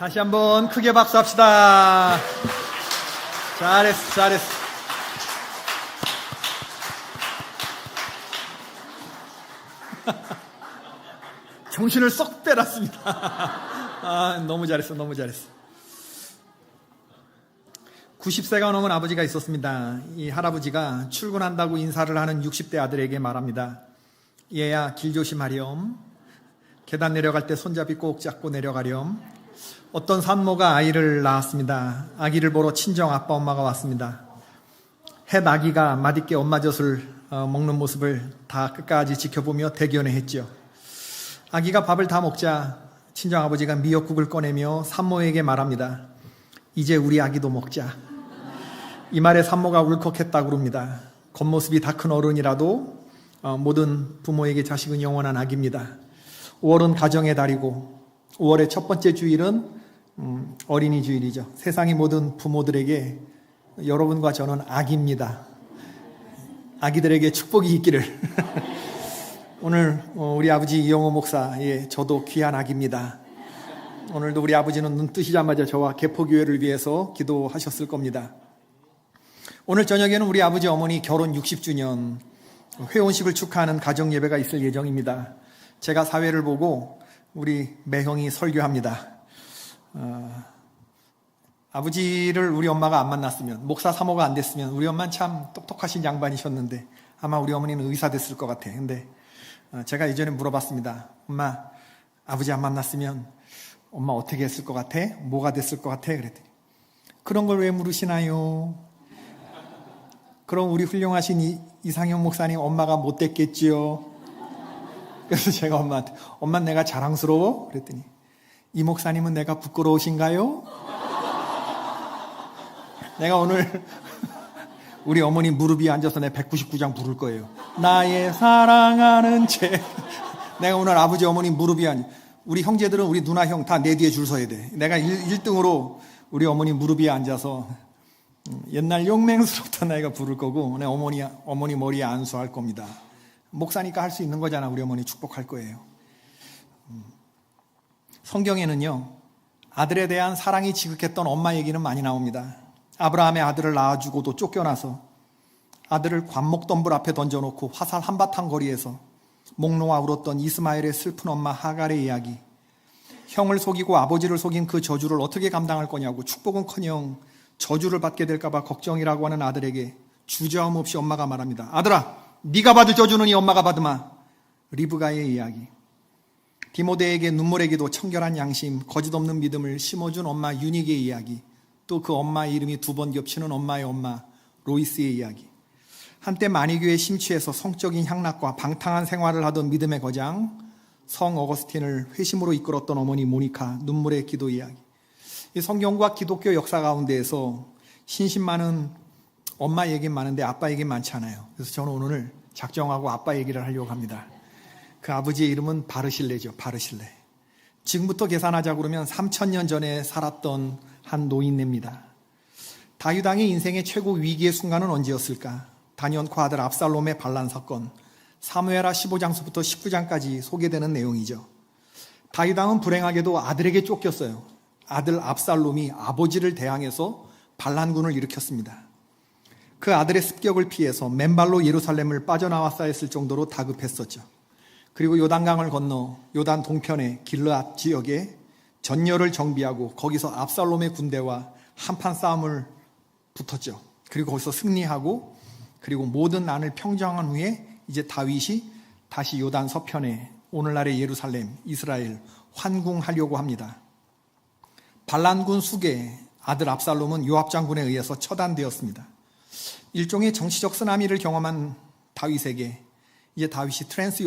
다시 한번 크게 박수합시다. 잘했어, 잘했어. 정신을 쏙 빼놨습니다. 너무 잘했어, 너무 잘했어. 90세가 넘은 아버지가 있었습니다. 이 할아버지가 출근한다고 인사를 하는 60대 아들에게 말합니다. 얘야, 길 조심하렴. 계단 내려갈 때 손잡이 꼭 잡고 내려가렴. 어떤 산모가 아이를 낳았습니다. 아기를 보러 친정 아빠 엄마가 왔습니다. 햇 아기가 맛있게 엄마 젖을 먹는 모습을 다 끝까지 지켜보며 대견해 했죠. 아기가 밥을 다 먹자 친정 아버지가 미역국을 꺼내며 산모에게 말합니다. 이제 우리 아기도 먹자. 이 말에 산모가 울컥했다고 그럽니다. 겉모습이 다 큰 어른이라도 모든 부모에게 자식은 영원한 아기입니다. 5월은 가정의 달이고 5월의 첫 번째 주일은 어린이 주일이죠. 세상의 모든 부모들에게 여러분과 저는 아기입니다. 아기들에게 축복이 있기를. 오늘 우리 아버지 이영호 목사, 저도 귀한 아기입니다. 오늘도 우리 아버지는 눈 뜨시자마자 저와 개포교회를 위해서 기도하셨을 겁니다. 오늘 저녁에는 우리 아버지 어머니 결혼 60주년 회원식을 축하하는 가정예배가 있을 예정입니다. 제가 사회를 보고 우리 매형이 설교합니다. 아버지를 우리 엄마가 안 만났으면, 목사 사모가 안 됐으면 우리 엄마는 참 똑똑하신 양반이셨는데 아마 우리 어머니는 의사 됐을 것 같아. 근데 제가 이전에 물어봤습니다. 엄마, 아버지 안 만났으면 엄마 어떻게 했을 것 같아? 뭐가 됐을 것 같아? 그랬더니 그런 걸 왜 물으시나요? 그럼 우리 훌륭하신 이상형 목사님 엄마가 못 됐겠지요? 그래서 제가 엄마한테, 엄마 내가 자랑스러워? 그랬더니 이 목사님은 내가 부끄러우신가요? 내가 오늘 우리 어머니 무릎 위에 앉아서 내 199장 부를 거예요. 나의 사랑하는 죄. 내가 오늘 아버지 어머니 무릎 위에 앉아. 우리 형제들은 우리 누나 형 다 내 뒤에 줄 서야 돼. 내가 1등으로 우리 어머니 무릎 위에 앉아서 옛날 용맹스럽던 나이가 부를 거고 내 어머니 머리에 안수할 겁니다. 목사니까 할 수 있는 거잖아. 우리 어머니 축복할 거예요. 성경에는요, 아들에 대한 사랑이 지극했던 엄마 얘기는 많이 나옵니다. 아브라함의 아들을 낳아주고도 쫓겨나서 아들을 관목덤불 앞에 던져놓고 화살 한바탕 거리에서 목 놓아 울었던 이스마엘의 슬픈 엄마 하갈의 이야기, 형을 속이고 아버지를 속인 그 저주를 어떻게 감당할 거냐고 축복은커녕 저주를 받게 될까봐 걱정이라고 하는 아들에게 주저함 없이 엄마가 말합니다. 아들아, 네가 받을 저주는 이 엄마가 받으마. 리브가의 이야기, 디모데에게 눈물의 기도, 청결한 양심, 거짓 없는 믿음을 심어준 엄마 유닉의 이야기, 또 그 엄마의 이름이 두 번 겹치는 엄마의 엄마 로이스의 이야기, 한때 만이교에 심취해서 성적인 향락과 방탕한 생활을 하던 믿음의 거장 성 어거스틴을 회심으로 이끌었던 어머니 모니카 눈물의 기도 이야기, 이 성경과 기독교 역사 가운데에서 신심 많은 엄마 얘기는 많은데 아빠 얘기는 많지 않아요. 그래서 저는 오늘 작정하고 아빠 얘기를 하려고 합니다. 그 아버지의 이름은 바르실레죠. 바르실레. 지금부터 계산하자 그러면 3000년 전에 살았던 한 노인네입니다. 다윗 왕의 인생의 최고 위기의 순간은 언제였을까? 다니엘코 아들 압살롬의 반란 사건, 사무엘하 15장서부터 19장까지 소개되는 내용이죠. 다윗 왕은 불행하게도 아들에게 쫓겼어요. 아들 압살롬이 아버지를 대항해서 반란군을 일으켰습니다. 그 아들의 습격을 피해서 맨발로 예루살렘을 빠져나왔어야 했을 정도로 다급했었죠. 그리고 요단강을 건너 요단 동편의 길르앗 지역에 전열을 정비하고 거기서 압살롬의 군대와 한판 싸움을 붙었죠. 그리고 거기서 승리하고 그리고 모든 난을 평정한 후에 이제 다윗이 다시 요단 서편에 오늘날의 예루살렘, 이스라엘 환궁하려고 합니다. 반란군 수계 아들 압살롬은 요압 장군에 의해서 처단되었습니다. 일종의 정치적 쓰나미를 경험한 다윗에게 이제 다윗이 트랜스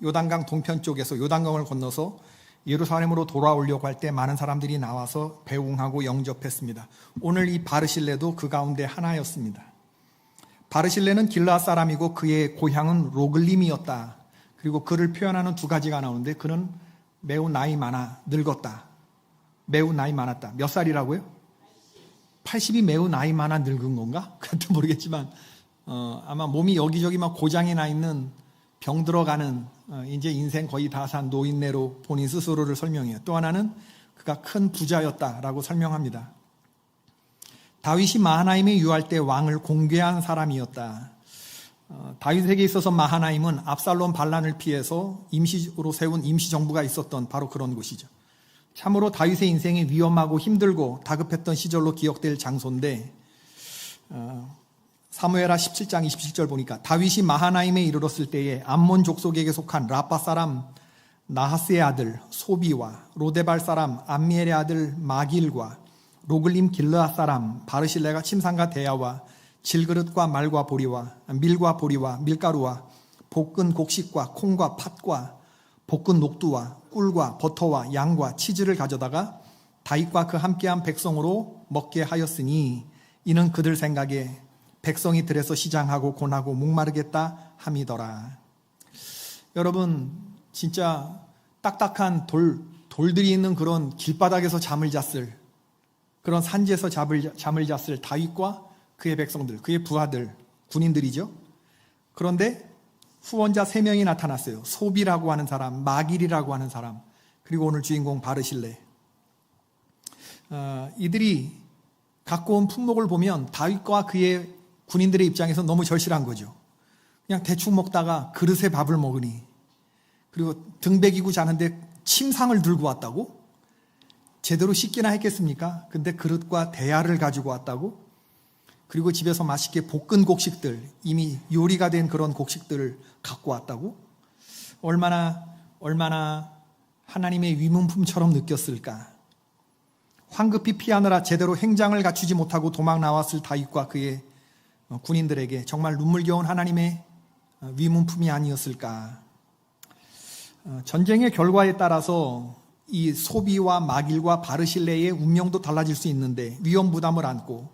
요단강 동편 쪽에서 요단강을 건너서 예루살렘으로 돌아오려고 할 때 많은 사람들이 나와서 배웅하고 영접했습니다. 오늘 이 바르실레도 그 가운데 하나였습니다. 바르실레는 길르앗 사람이고 그의 고향은 로글림이었다. 그리고 그를 표현하는 두 가지가 나오는데 그는 매우 나이 많아 늙었다. 매우 나이 많았다. 몇 살이라고요? 80이 매우 나이 많아 늙은 건가? 그것도 모르겠지만 아마 몸이 여기저기 막 고장이 나 있는 병 들어가는 이제 인생 거의 다 산 노인네로 본인 스스로를 설명해요. 또 하나는 그가 큰 부자였다라고 설명합니다. 다윗이 마하나임에 유할 때 왕을 공개한 사람이었다. 다윗에게 있어서 마하나임은 압살롬 반란을 피해서 임시로 세운 임시정부가 있었던 바로 그런 곳이죠. 참으로 다윗의 인생이 위험하고 힘들고 다급했던 시절로 기억될 장소인데, 사무엘하 17장 27절 보니까 다윗이 마하나임에 이르렀을 때에 암몬 족속에게 속한 라빠 사람 나하스의 아들 소비와 로데발 사람 암미엘의 아들 마길과 로글림 길르앗 사람 바르실레가 침상과 대야와 질그릇과 말과 보리와 밀과 보리와 밀가루와 볶은 곡식과 콩과 팥과 볶은 녹두와 꿀과 버터와 양과 치즈를 가져다가 다윗과 그 함께한 백성으로 먹게 하였으니 이는 그들 생각에 백성이 들에서 시장하고 곤하고 목마르겠다 함이더라. 여러분, 진짜 딱딱한 돌들이 있는 그런 길바닥에서 잠을 잤을, 그런 산지에서 잠을 잤을 다윗과 그의 백성들, 그의 부하들, 군인들이죠. 그런데 후원자 3명이 나타났어요. 소비라고 하는 사람, 마길이라고 하는 사람, 그리고 오늘 주인공 바르실레. 이들이 갖고 온 품목을 보면 다윗과 그의 군인들의 입장에서 너무 절실한 거죠. 그냥 대충 먹다가 그릇에 밥을 먹으니, 그리고 등베기고 자는데 침상을 들고 왔다고? 제대로 씻기나 했겠습니까? 근데 그릇과 대야를 가지고 왔다고? 그리고 집에서 맛있게 볶은 곡식들, 이미 요리가 된 그런 곡식들을 갖고 왔다고? 얼마나 하나님의 위문품처럼 느꼈을까? 황급히 피하느라 제대로 행장을 갖추지 못하고 도망 나왔을 다윗과 그의 군인들에게 정말 눈물겨운 하나님의 위문품이 아니었을까? 전쟁의 결과에 따라서 이 소비와 마길과 바르실레의 운명도 달라질 수 있는데 위험 부담을 안고,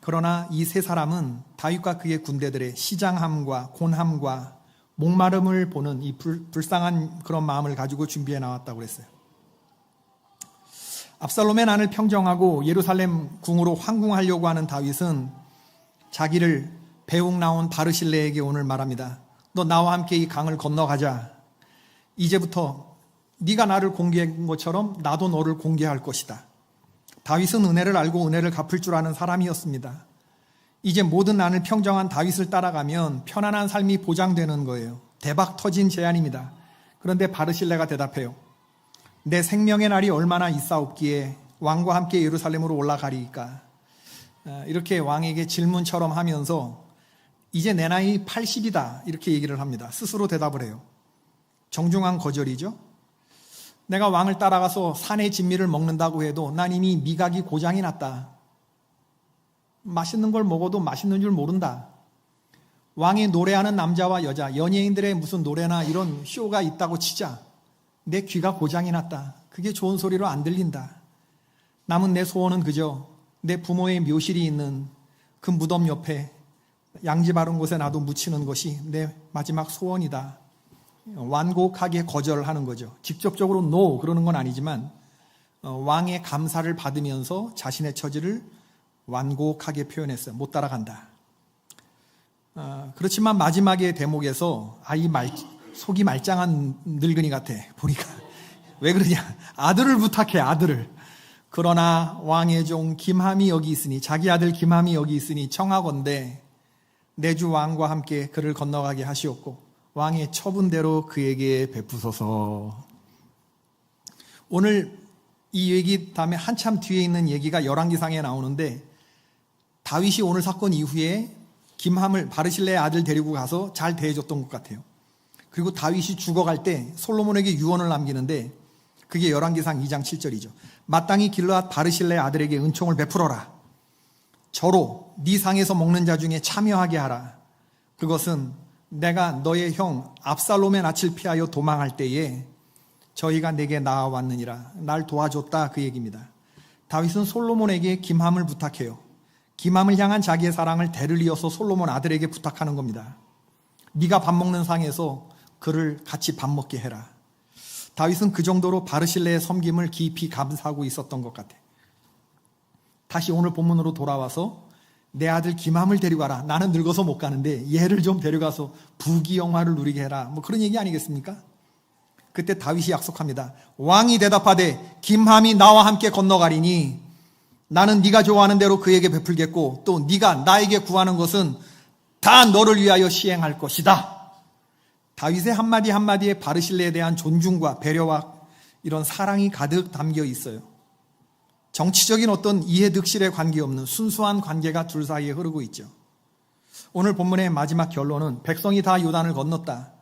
그러나 이 세 사람은 다윗과 그의 군대들의 시장함과 곤함과 목마름을 보는 이 불쌍한 그런 마음을 가지고 준비해 나왔다고 그랬어요. 압살롬의 난을 평정하고 예루살렘 궁으로 황궁하려고 하는 다윗은 자기를 배웅 나온 바르실레에게 오늘 말합니다. 너 나와 함께 이 강을 건너가자. 이제부터 네가 나를 공개한 것처럼 나도 너를 공개할 것이다. 다윗은 은혜를 알고 은혜를 갚을 줄 아는 사람이었습니다. 이제 모든 난을 평정한 다윗을 따라가면 편안한 삶이 보장되는 거예요. 대박 터진 제안입니다. 그런데 바르실레가 대답해요. 내 생명의 날이 얼마나 있사옵기에 왕과 함께 예루살렘으로 올라가리이까. 이렇게 왕에게 질문처럼 하면서 이제 내 나이 80이다 이렇게 얘기를 합니다. 스스로 대답을 해요. 정중한 거절이죠. 내가 왕을 따라가서 산의 진미를 먹는다고 해도 난 이미 미각이 고장이 났다. 맛있는 걸 먹어도 맛있는 줄 모른다. 왕이 노래하는 남자와 여자, 연예인들의 무슨 노래나 이런 쇼가 있다고 치자. 내 귀가 고장이 났다. 그게 좋은 소리로 안 들린다. 남은 내 소원은 그저 내 부모의 묘실이 있는 그 무덤 옆에 양지 바른 곳에 나도 묻히는 것이 내 마지막 소원이다. 완곡하게 거절하는 거죠. 직접적으로 no 그러는 건 아니지만 왕의 감사를 받으면서 자신의 처지를 완곡하게 표현했어요. 못 따라간다. 그렇지만 마지막의 대목에서 속이 말짱한 늙은이 같아. 보니까 왜 그러냐. 아들을 부탁해, 아들을. 그러나 왕의 종 김함이 여기 있으니, 자기 아들 김함이 여기 있으니 청하건대 내 주 왕과 함께 그를 건너가게 하시옵고 왕의 처분대로 그에게 베푸소서. 오늘 이 얘기 다음에 한참 뒤에 있는 얘기가 열왕기상에 나오는데, 다윗이 오늘 사건 이후에 김함을 바르실레의 아들 데리고 가서 잘 대해줬던 것 같아요. 그리고 다윗이 죽어갈 때 솔로몬에게 유언을 남기는데 그게 열왕기상 2장 7절이죠. 마땅히 길르앗 바르실레의 아들에게 은총을 베풀어라. 저로 네 상에서 먹는 자 중에 참여하게 하라. 그것은 내가 너의 형 압살롬의 낯을 피하여 도망할 때에 저희가 내게 나아왔느니라. 날 도와줬다, 그 얘기입니다. 다윗은 솔로몬에게 김함을 부탁해요. 김함을 향한 자기의 사랑을 대를 이어서 솔로몬 아들에게 부탁하는 겁니다. 네가 밥 먹는 상에서 그를 같이 밥 먹게 해라. 다윗은 그 정도로 바르실레의 섬김을 깊이 감사하고 있었던 것 같아요. 다시 오늘 본문으로 돌아와서 내 아들 김함을 데려가라. 나는 늙어서 못 가는데 얘를 좀 데려가서 부귀영화를 누리게 해라. 뭐 그런 얘기 아니겠습니까? 그때 다윗이 약속합니다. 왕이 대답하되 김함이 나와 함께 건너가리니 나는 네가 좋아하는 대로 그에게 베풀겠고 또 네가 나에게 구하는 것은 다 너를 위하여 시행할 것이다. 다윗의 한마디 한마디에 바르실레에 대한 존중과 배려와 이런 사랑이 가득 담겨 있어요. 정치적인 어떤 이해득실에 관계없는 순수한 관계가 둘 사이에 흐르고 있죠. 오늘 본문의 마지막 결론은 백성이 다 요단을 건넜다.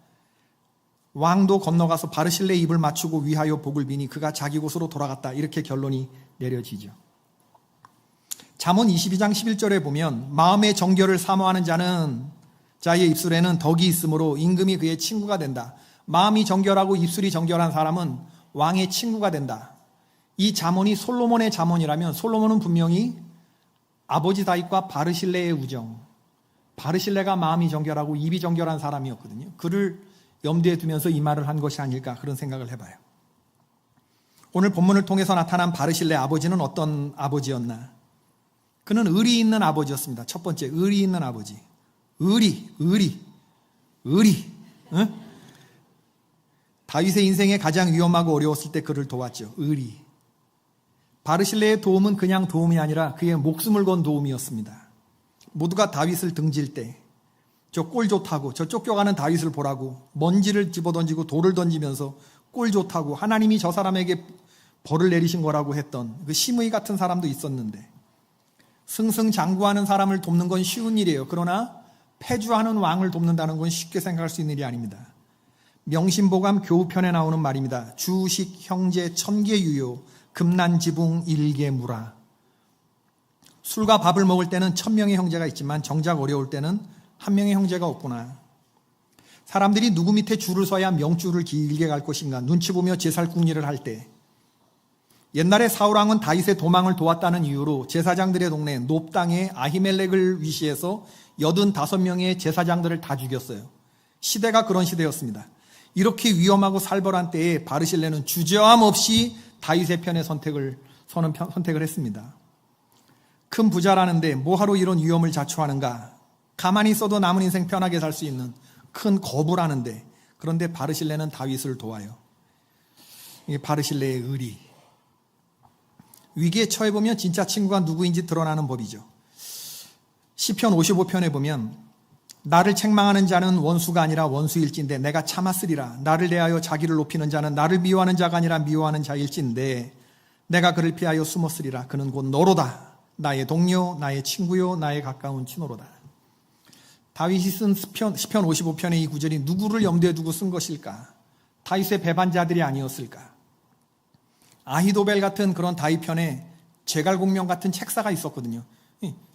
왕도 건너가서 바르실레 입을 맞추고 위하여 복을 비니 그가 자기 곳으로 돌아갔다. 이렇게 결론이 내려지죠. 잠언 22장 11절에 보면 마음의 정결을 사모하는 자의 입술에는 덕이 있으므로 임금이 그의 친구가 된다. 마음이 정결하고 입술이 정결한 사람은 왕의 친구가 된다. 이 잠언이 솔로몬의 잠언이라면 솔로몬은 분명히 아버지 다윗과 바르실레의 우정, 바르실레가 마음이 정결하고 입이 정결한 사람이었거든요. 그를 염두에 두면서 이 말을 한 것이 아닐까 그런 생각을 해봐요. 오늘 본문을 통해서 나타난 바르실레 아버지는 어떤 아버지였나? 그는 의리 있는 아버지였습니다. 첫 번째, 의리 있는 아버지. 의리. 응? 다윗의 인생에 가장 위험하고 어려웠을 때 그를 도왔죠. 의리. 바르실레의 도움은 그냥 도움이 아니라 그의 목숨을 건 도움이었습니다. 모두가 다윗을 등질 때 저 꼴 좋다고, 저 쫓겨가는 다윗을 보라고 먼지를 집어던지고 돌을 던지면서 꼴 좋다고 하나님이 저 사람에게 벌을 내리신 거라고 했던 그 심의 같은 사람도 있었는데 승승장구하는 사람을 돕는 건 쉬운 일이에요. 그러나 패주하는 왕을 돕는다는 건 쉽게 생각할 수 있는 일이 아닙니다. 명심보감 교우편에 나오는 말입니다. 주식 형제 천계유효 금난지붕 일개무라. 술과 밥을 먹을 때는 1000명의 형제가 있지만 정작 어려울 때는 한 명의 형제가 없구나. 사람들이 누구 밑에 줄을 서야 명줄을 길게 갈 것인가 눈치 보며 제살궁리를 할 때 옛날에 사울왕은 다윗의 도망을 도왔다는 이유로 제사장들의 동네 놉당에 아히멜렉을 위시해서 85명의 제사장들을 다 죽였어요. 시대가 그런 시대였습니다. 이렇게 위험하고 살벌한 때에 바르실레는 주저함 없이 다윗의 편에 선택을 했습니다. 큰 부자라는데 뭐하러 이런 위험을 자초하는가? 가만히 있어도 남은 인생 편하게 살 수 있는 큰 거부라는데 그런데 바르실레는 다윗을 도와요. 이게 바르실레의 의리. 위기에 처해보면 진짜 친구가 누구인지 드러나는 법이죠. 시편 55편에 보면 나를 책망하는 자는 원수가 아니라 원수일진데 내가 참았으리라. 나를 대하여 자기를 높이는 자는 나를 미워하는 자가 아니라 미워하는 자일진데 내가 그를 피하여 숨었으리라. 그는 곧 너로다. 나의 동료, 나의 친구요, 나의 가까운 친호로다. 다윗이 쓴 시편 55편의 이 구절이 누구를 염두에 두고 쓴 것일까? 다윗의 배반자들이 아니었을까? 아히도벨 같은 그런 다윗 편에 제갈공명 같은 책사가 있었거든요.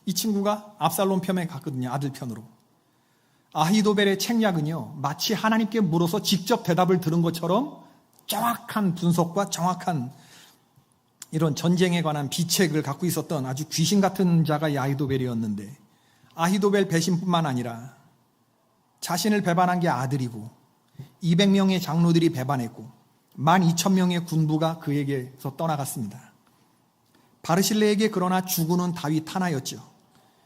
이 친구가 압살롬 편에 갔거든요. 아들 편으로. 아히도벨의 책략은요, 마치 하나님께 물어서 직접 대답을 들은 것처럼 정확한 분석과 정확한 이런 전쟁에 관한 비책을 갖고 있었던 아주 귀신 같은 자가 이 아히도벨이었는데 아히도벨 배신뿐만 아니라 자신을 배반한 게 아들이고 200명의 장로들이 배반했고 12,000명의 군부가 그에게서 떠나갔습니다. 바르실레에게 그러나 주군은 다윗 하나였죠.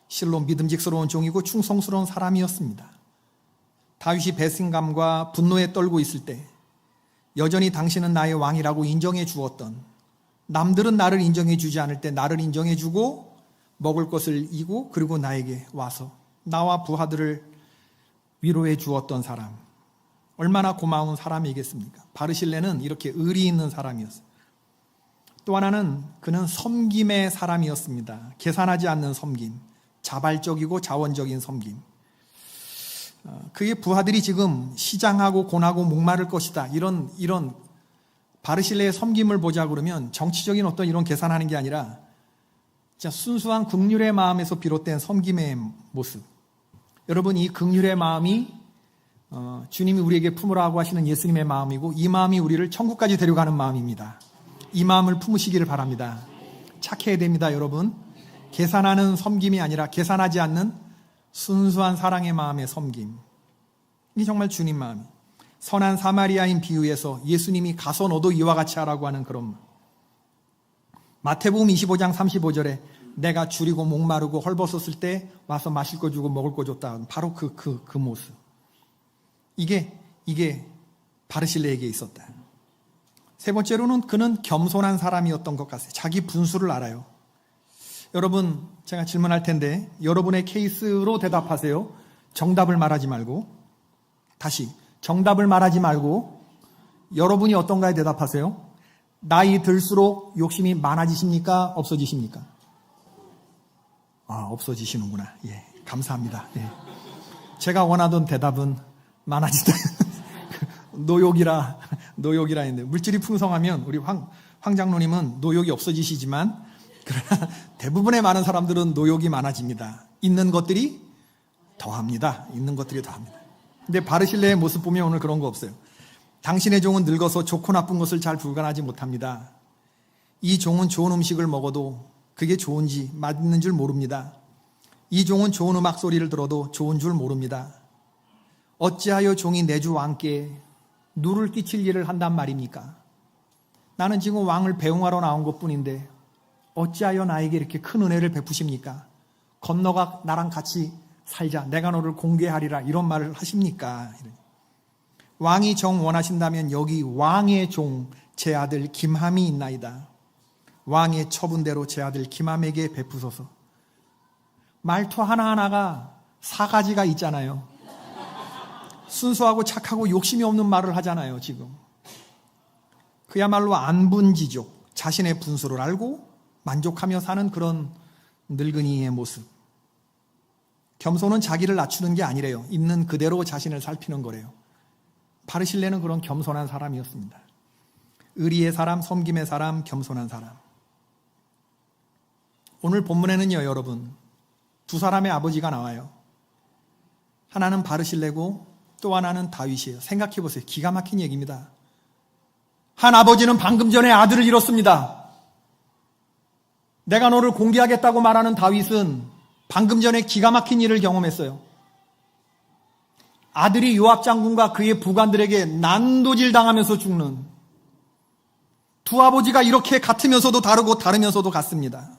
실로 믿음직스러운 종이고 충성스러운 사람이었습니다. 다윗이 배신감과 분노에 떨고 있을 때 여전히 당신은 나의 왕이라고 인정해 주었던, 남들은 나를 인정해 주지 않을 때 나를 인정해 주고 먹을 것을 이고 그리고 나에게 와서 나와 부하들을 위로해 주었던 사람, 얼마나 고마운 사람이겠습니까? 바르실레는 이렇게 의리 있는 사람이었어요. 또 하나는 그는 섬김의 사람이었습니다. 계산하지 않는 섬김, 자발적이고 자원적인 섬김. 그의 부하들이 지금 시장하고 곤하고 목마를 것이다, 이런 바르실레의 섬김을 보자 그러면 정치적인 어떤 이런 계산하는 게 아니라 진짜 순수한 긍휼의 마음에서 비롯된 섬김의 모습. 여러분, 이 긍휼의 마음이 주님이 우리에게 품으라고 하시는 예수님의 마음이고 이 마음이 우리를 천국까지 데려가는 마음입니다. 이 마음을 품으시기를 바랍니다. 착해야 됩니다, 여러분. 계산하는 섬김이 아니라 계산하지 않는 순수한 사랑의 마음의 섬김. 이게 정말 주님 마음이. 선한 사마리아인 비유에서 예수님이 가서 너도 이와 같이 하라고 하는 그런 마음. 마태복음 25장 35절에 내가 줄이고 목마르고 헐벗었을 때 와서 마실 거 주고 먹을 거 줬다. 바로 그 모습. 이게 바르실레에게 있었다. 세 번째로는 그는 겸손한 사람이었던 것 같아요. 자기 분수를 알아요. 여러분, 제가 질문할 텐데 여러분의 케이스로 대답하세요. 정답을 말하지 말고. 다시, 정답을 말하지 말고 여러분이 어떤가에 대답하세요. 나이 들수록 욕심이 많아지십니까? 없어지십니까? 없어지시는구나. 예, 감사합니다. 예. 제가 원하던 대답은 많아지다. 노욕이라 했는데, 물질이 풍성하면 우리 황 장로님은 노욕이 없어지시지만, 그러나 대부분의 많은 사람들은 노욕이 많아집니다. 있는 것들이 더합니다. 근데 바르실레의 모습 보면 오늘 그런 거 없어요. 당신의 종은 늙어서 좋고 나쁜 것을 잘 분간하지 못합니다. 이 종은 좋은 음식을 먹어도 그게 좋은지 맛있는 줄 모릅니다. 이 종은 좋은 음악 소리를 들어도 좋은 줄 모릅니다. 어찌하여 종이 내 주 왕께 누를 끼칠 일을 한단 말입니까? 나는 지금 왕을 배웅하러 나온 것뿐인데 어찌하여 나에게 이렇게 큰 은혜를 베푸십니까? 건너가 나랑 같이 살자. 내가 너를 공개하리라. 이런 말을 하십니까? 왕이 정 원하신다면 여기 왕의 종 제 아들 김함이 있나이다. 왕의 처분대로 제 아들 김함에게 베푸소서. 말투 하나하나가 4가지가 있잖아요. 순수하고 착하고 욕심이 없는 말을 하잖아요, 지금. 그야말로 안분지족, 자신의 분수를 알고 만족하며 사는 그런 늙은이의 모습. 겸손은 자기를 낮추는 게 아니래요. 있는 그대로 자신을 살피는 거래요. 바르실레는 그런 겸손한 사람이었습니다. 의리의 사람, 섬김의 사람, 겸손한 사람. 오늘 본문에는요, 여러분, 두 사람의 아버지가 나와요. 하나는 바르실레고 또 하나는 다윗이에요. 생각해 보세요. 기가 막힌 얘기입니다. 한 아버지는 방금 전에 아들을 잃었습니다. 내가 너를 공개하겠다고 말하는 다윗은 방금 전에 기가 막힌 일을 경험했어요. 아들이 요압 장군과 그의 부관들에게 난도질 당하면서 죽는, 두 아버지가 이렇게 같으면서도 다르고 다르면서도 같습니다.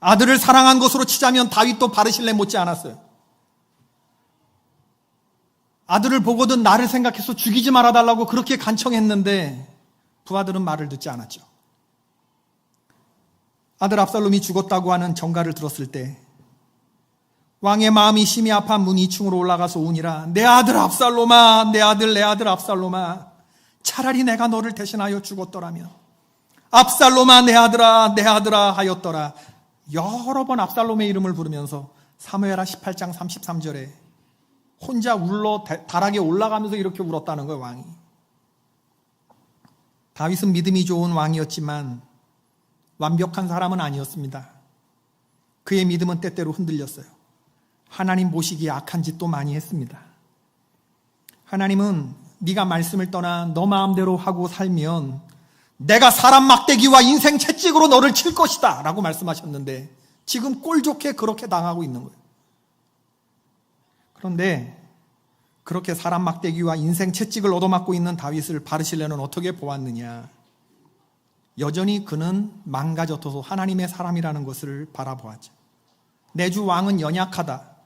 아들을 사랑한 것으로 치자면 다윗도 바르실레 못지 않았어요. 아들을 보고든 나를 생각해서 죽이지 말아달라고 그렇게 간청했는데 부하들은 말을 듣지 않았죠. 아들 압살롬이 죽었다고 하는 정가를 들었을 때 왕의 마음이 심히 아파 문 2층으로 올라가서 우니라. 내 아들 압살롬아, 내 아들 압살롬아, 차라리 내가 너를 대신하여 죽었더라면, 압살롬아 내 아들아 하였더라. 여러 번 압살롬의 이름을 부르면서 사무엘하 18장 33절에 혼자 울러 다락에 올라가면서 이렇게 울었다는 거예요, 왕이. 다윗은 믿음이 좋은 왕이었지만 완벽한 사람은 아니었습니다. 그의 믿음은 때때로 흔들렸어요. 하나님 모시기에 악한 짓도 많이 했습니다. 하나님은 네가 말씀을 떠나 너 마음대로 하고 살면 내가 사람 막대기와 인생 채찍으로 너를 칠 것이다 라고 말씀하셨는데 지금 꼴 좋게 그렇게 당하고 있는 거예요. 그런데 그렇게 사람 막대기와 인생 채찍을 얻어맞고 있는 다윗을 바르실레는 어떻게 보았느냐? 여전히 그는 망가져서 하나님의 사람이라는 것을 바라보았죠. 내 주 왕은 연약하다.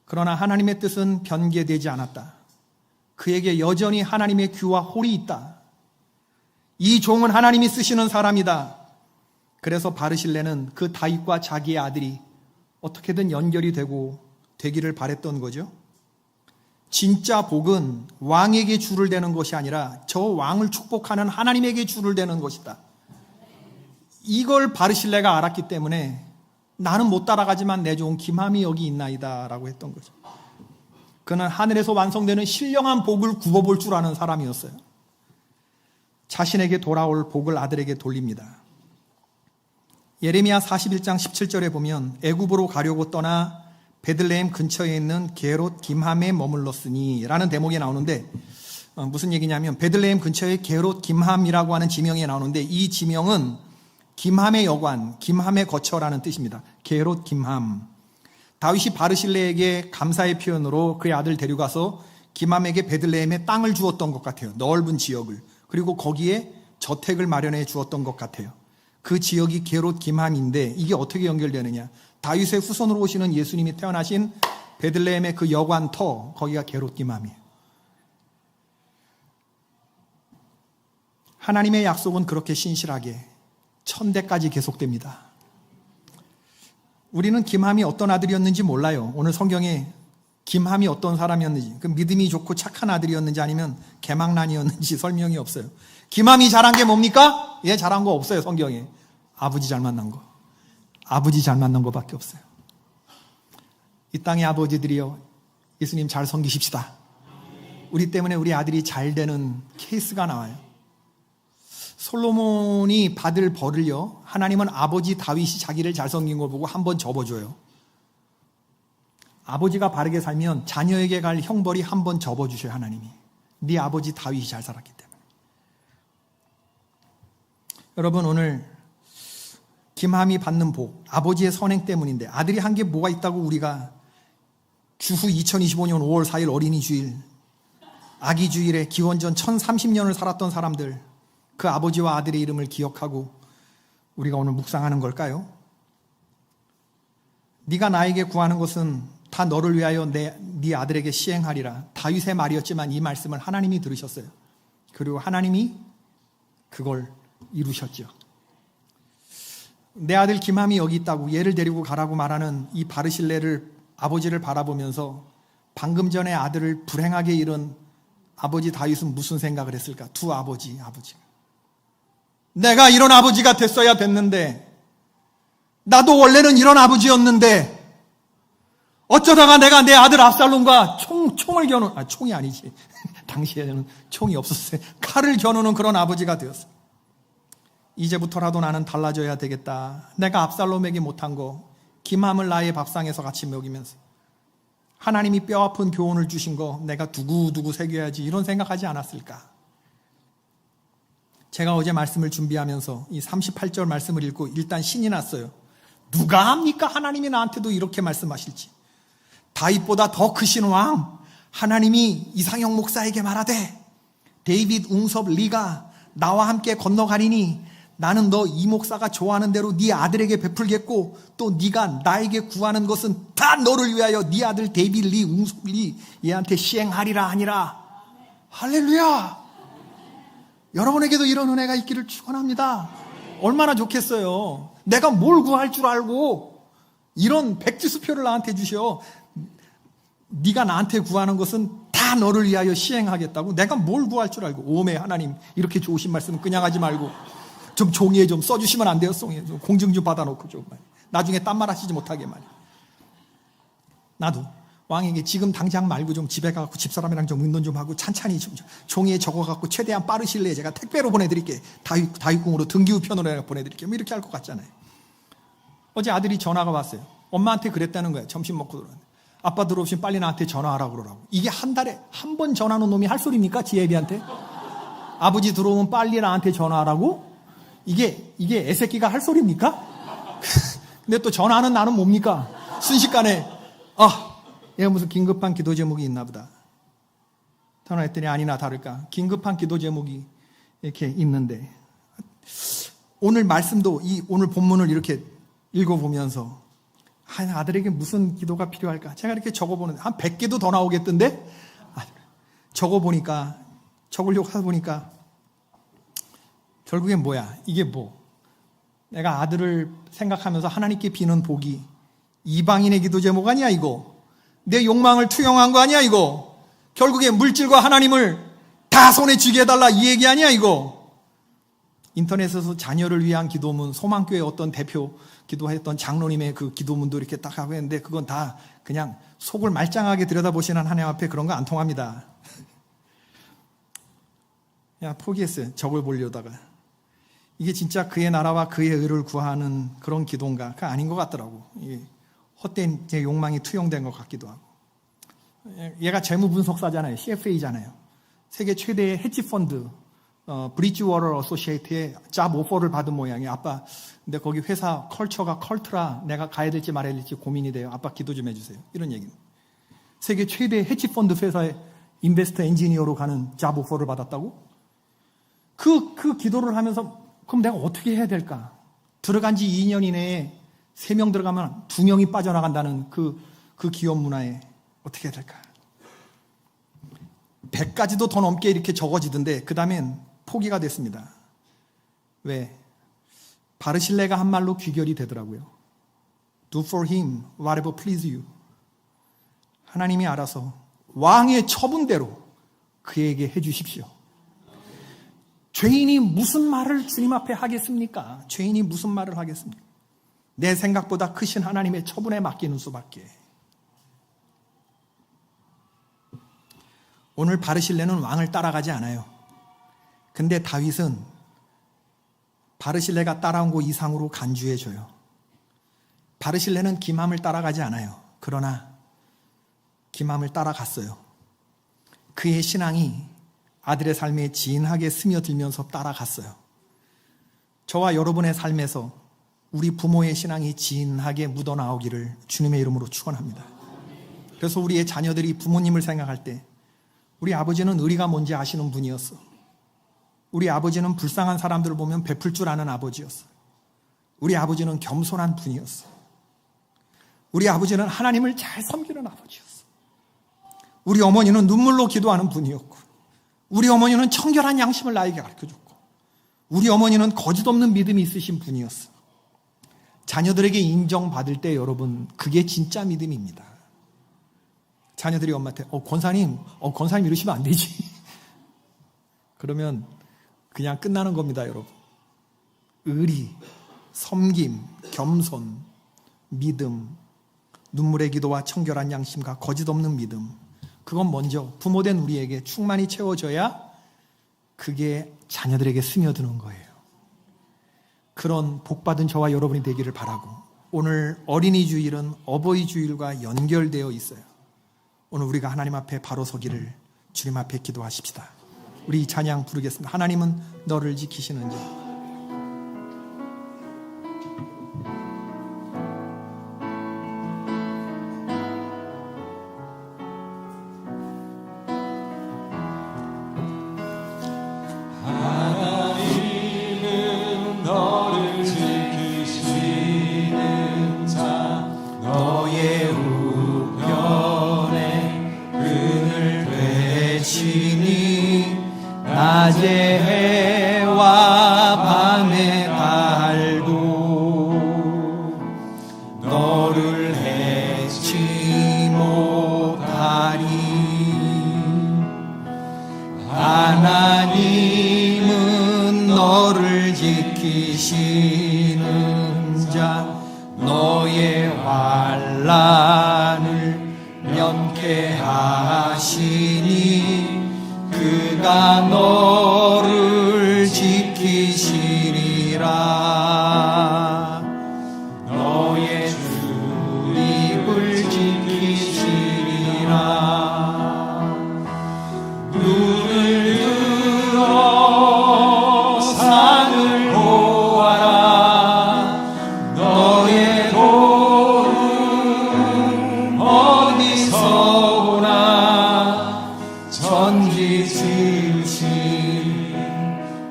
그러나 하나님의 뜻은 변개되지 않았다. 그에게 여전히 하나님의 귀와 홀이 있다. 이 종은 하나님이 쓰시는 사람이다. 그래서 바르실레는 그 다윗과 자기의 아들이 어떻게든 연결이 되기를 바랬던 거죠. 진짜 복은 왕에게 줄을 대는 것이 아니라 저 왕을 축복하는 하나님에게 줄을 대는 것이다. 이걸 바르실레가 알았기 때문에 나는 못 따라가지만 내 종 김함이 여기 있나이다 라고 했던 거죠. 그는 하늘에서 완성되는 신령한 복을 굽어볼 줄 아는 사람이었어요. 자신에게 돌아올 복을 아들에게 돌립니다. 예레미야 41장 17절에 보면 애굽으로 가려고 떠나 베들레헴 근처에 있는 게롯 김함에 머물렀으니 라는 대목이 나오는데 무슨 얘기냐면 베들레헴 근처에 게롯 김함이라고 하는 지명이 나오는데 이 지명은 김함의 여관, 김함의 거처라는 뜻입니다. 게롯 김함. 다윗이 바르실레에게 감사의 표현으로 그의 아들 데려가서 김함에게 베들레헴에 땅을 주었던 것 같아요. 넓은 지역을. 그리고 거기에 저택을 마련해 주었던 것 같아요. 그 지역이 게롯 김함인데 이게 어떻게 연결되느냐? 다윗의 후손으로 오시는 예수님이 태어나신 베들레헴의 그 여관 터, 거기가 게롯 김함이에요. 하나님의 약속은 그렇게 신실하게 천대까지 계속됩니다. 우리는 김함이 어떤 아들이었는지 몰라요. 오늘 성경에 김함이 어떤 사람이었는지, 그 믿음이 좋고 착한 아들이었는지 아니면 개망난이었는지 설명이 없어요. 김함이 잘한 게 뭡니까? 예, 잘한 거 없어요, 성경에. 아버지 잘 만난 거. 아버지 잘 만난 거밖에 없어요. 이 땅의 아버지들이요, 예수님 잘 섬기십시다. 우리 때문에 우리 아들이 잘 되는 케이스가 나와요. 솔로몬이 받을 벌을요, 하나님은 아버지 다윗이 자기를 잘 섬긴 걸 보고 한 번 접어줘요. 아버지가 바르게 살면 자녀에게 갈 형벌이 한 번 접어주셔요, 하나님이. 네 아버지 다윗이 잘 살았기 때문에. 여러분, 오늘 김함이 받는 복, 아버지의 선행 때문인데, 아들이 한 게 뭐가 있다고 우리가 주후 2025년 5월 4일 어린이 주일, 아기 주일에 기원전 1030년을 살았던 사람들, 그 아버지와 아들의 이름을 기억하고 우리가 오늘 묵상하는 걸까요? 네가 나에게 구하는 것은 다 너를 위하여 네 아들에게 시행하리라. 다윗의 말이었지만 이 말씀을 하나님이 들으셨어요. 그리고 하나님이 그걸 이루셨죠. 내 아들 김함이 여기 있다고 얘를 데리고 가라고 말하는 이 바르실레를 아버지를 바라보면서 방금 전에 아들을 불행하게 잃은 아버지 다윗은 무슨 생각을 했을까? 두 아버지가. 내가 이런 아버지가 됐어야 됐는데, 나도 원래는 이런 아버지였는데, 어쩌다가 내가 내 아들 압살롬과 총을 겨누는, 총이 아니지. 당시에는 총이 없었어요. 칼을 겨누는 그런 아버지가 되었어요. 이제부터라도 나는 달라져야 되겠다. 내가 압살롬에게 못한 거, 김함을 나의 밥상에서 같이 먹이면서 하나님이 뼈아픈 교훈을 주신 거 내가 두고두고 새겨야지, 이런 생각하지 않았을까? 제가 어제 말씀을 준비하면서 이 38절 말씀을 읽고 일단 신이 났어요. 누가 합니까? 하나님이 나한테도 이렇게 말씀하실지. 다윗보다 더 크신 왕, 하나님이 이상형 목사에게 말하되, 데이빗 웅섭 리가 나와 함께 건너가리니 나는 너 이 목사가 좋아하는 대로 네 아들에게 베풀겠고, 또 네가 나에게 구하는 것은 다 너를 위하여 네 아들 데이빗 리 웅섭 리 얘한테 시행하리라 하니라. 할렐루야. 여러분에게도 이런 은혜가 있기를 축원합니다. 얼마나 좋겠어요. 내가 뭘 구할 줄 알고 이런 백지수표를 나한테 주셔. 네가 나한테 구하는 것은 다 너를 위하여 시행하겠다고. 내가 뭘 구할 줄 알고. 오메 하나님, 이렇게 좋으신 말씀 그냥 하지 말고 좀 종이에 좀 써주시면 안 돼요? 송이에 좀 공증 좀 받아놓고 좀 나중에 딴말 하시지 못하게 말이야. 나도 왕에게 지금 당장 말고 좀 집에 가서 집사람이랑 좀 운동 좀 하고 찬찬히 좀 종이에 적어갖고 최대한 빠르실래요? 제가 택배로 보내드릴게. 다윗궁으로 등기우편으로 보내드릴게요. 뭐 이렇게 할 것 같잖아요. 어제 아들이 전화가 왔어요. 엄마한테 그랬다는 거예요. 점심 먹고 들어왔는데. 아빠 들어오시면 빨리 나한테 전화하라고 그러라고. 이게 한 달에 한 번 전화하는 놈이 할 소리입니까? 지 애비한테? 아버지 들어오면 빨리 나한테 전화하라고? 이게 애새끼가 할 소리입니까? 근데 또 전화하는 나는 뭡니까? 순식간에 얘가 무슨 긴급한 기도 제목이 있나 보다. 전화했더니 아니나 다를까 긴급한 기도 제목이 이렇게 있는데, 오늘 말씀도 오늘 본문을 이렇게 읽어보면서 아들에게 무슨 기도가 필요할까? 제가 이렇게 적어보는데 한 100개도 더 나오겠던데? 적으려고 하다 보니까 결국엔 뭐야? 이게 뭐? 내가 아들을 생각하면서 하나님께 비는 복이 이방인의 기도 제목 아니야 이거? 내 욕망을 투영한 거 아니야 이거? 결국에 물질과 하나님을 다 손에 쥐게 해달라 이 얘기 아니야 이거? 인터넷에서 자녀를 위한 기도문, 소망교회 어떤 대표 기도했던 장로님의 그 기도문도 이렇게 딱 하고 했는데, 그건 다 그냥 속을 말짱하게 들여다보시는 하나님 앞에 그런 거 안 통합니다. 포기했어요. 적을 보려다가. 이게 진짜 그의 나라와 그의 의를 구하는 그런 기도인가? 그거 아닌 것 같더라고. 헛된 제 욕망이 투영된 것 같기도 하고. 얘가 재무분석사잖아요. CFA잖아요. 세계 최대의 헤지펀드 브리지워터 어소시에이트의 잡 오퍼를 받은 모양이에요. 아빠, 근데 거기 회사 컬처가 컬트라 내가 가야 될지 말아야 될지 고민이 돼요. 아빠 기도 좀 해주세요. 이런 얘기는. 세계 최대의 헤지펀드 회사에 인베스터 엔지니어로 가는 잡 오퍼를 받았다고? 그 기도를 하면서 그럼 내가 어떻게 해야 될까? 들어간 지 2년 이내에 3명 들어가면 2명이 빠져나간다는 그 기업 문화에 어떻게 해야 될까? 100가지도 더 넘게 이렇게 적어지던데 그 다음엔 포기가 됐습니다. 왜? 바르실레가 한 말로 귀결이 되더라고요. Do for him whatever please you. 하나님이 알아서 왕의 처분대로 그에게 해주십시오. 죄인이 무슨 말을 주님 앞에 하겠습니까? 죄인이 무슨 말을 하겠습니까? 내 생각보다 크신 하나님의 처분에 맡기는 수밖에. 오늘 바르실레는 왕을 따라가지 않아요. 근데 다윗은 바르실레가 따라온 곳 이상으로 간주해줘요. 바르실레는 기맘을 따라가지 않아요. 그러나 기맘을 따라갔어요. 그의 신앙이 아들의 삶에 진하게 스며들면서 따라갔어요. 저와 여러분의 삶에서 우리 부모의 신앙이 진하게 묻어나오기를 주님의 이름으로 축원합니다. 그래서 우리의 자녀들이 부모님을 생각할 때 우리 아버지는 의리가 뭔지 아시는 분이었어. 우리 아버지는 불쌍한 사람들을 보면 베풀 줄 아는 아버지였어. 우리 아버지는 겸손한 분이었어. 우리 아버지는 하나님을 잘 섬기는 아버지였어. 우리 어머니는 눈물로 기도하는 분이었고, 우리 어머니는 청결한 양심을 나에게 가르쳐줬고, 우리 어머니는 거짓 없는 믿음이 있으신 분이었어. 자녀들에게 인정받을 때 여러분, 그게 진짜 믿음입니다. 자녀들이 엄마한테 권사님 이러시면 안 되지. 그러면 그냥 끝나는 겁니다, 여러분. 의리, 섬김, 겸손, 믿음, 눈물의 기도와 청결한 양심과 거짓 없는 믿음, 그건 먼저 부모된 우리에게 충만히 채워져야 그게 자녀들에게 스며드는 거예요. 그런 복받은 저와 여러분이 되기를 바라고, 오늘 어린이 주일은 어버이 주일과 연결되어 있어요. 오늘 우리가 하나님 앞에 바로 서기를 주님 앞에 기도하십시다. 우리 이 찬양 부르겠습니다. 하나님은 너를 지키시는지. 하나님은 너를 지키시는 자, 너의 우편에 은을 되시니 낮의 해와 밤의 달도 너를 해치 못하리. 하나님은 너를 지키시는 자, 너의 환난을 면케하시니 그가 너를 지키시리라. 너의 출입을 지키시리라. 눈을 들어 산을 보아라. 너의 도움 어디서 오나. 천지 지으신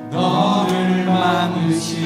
너를 만드신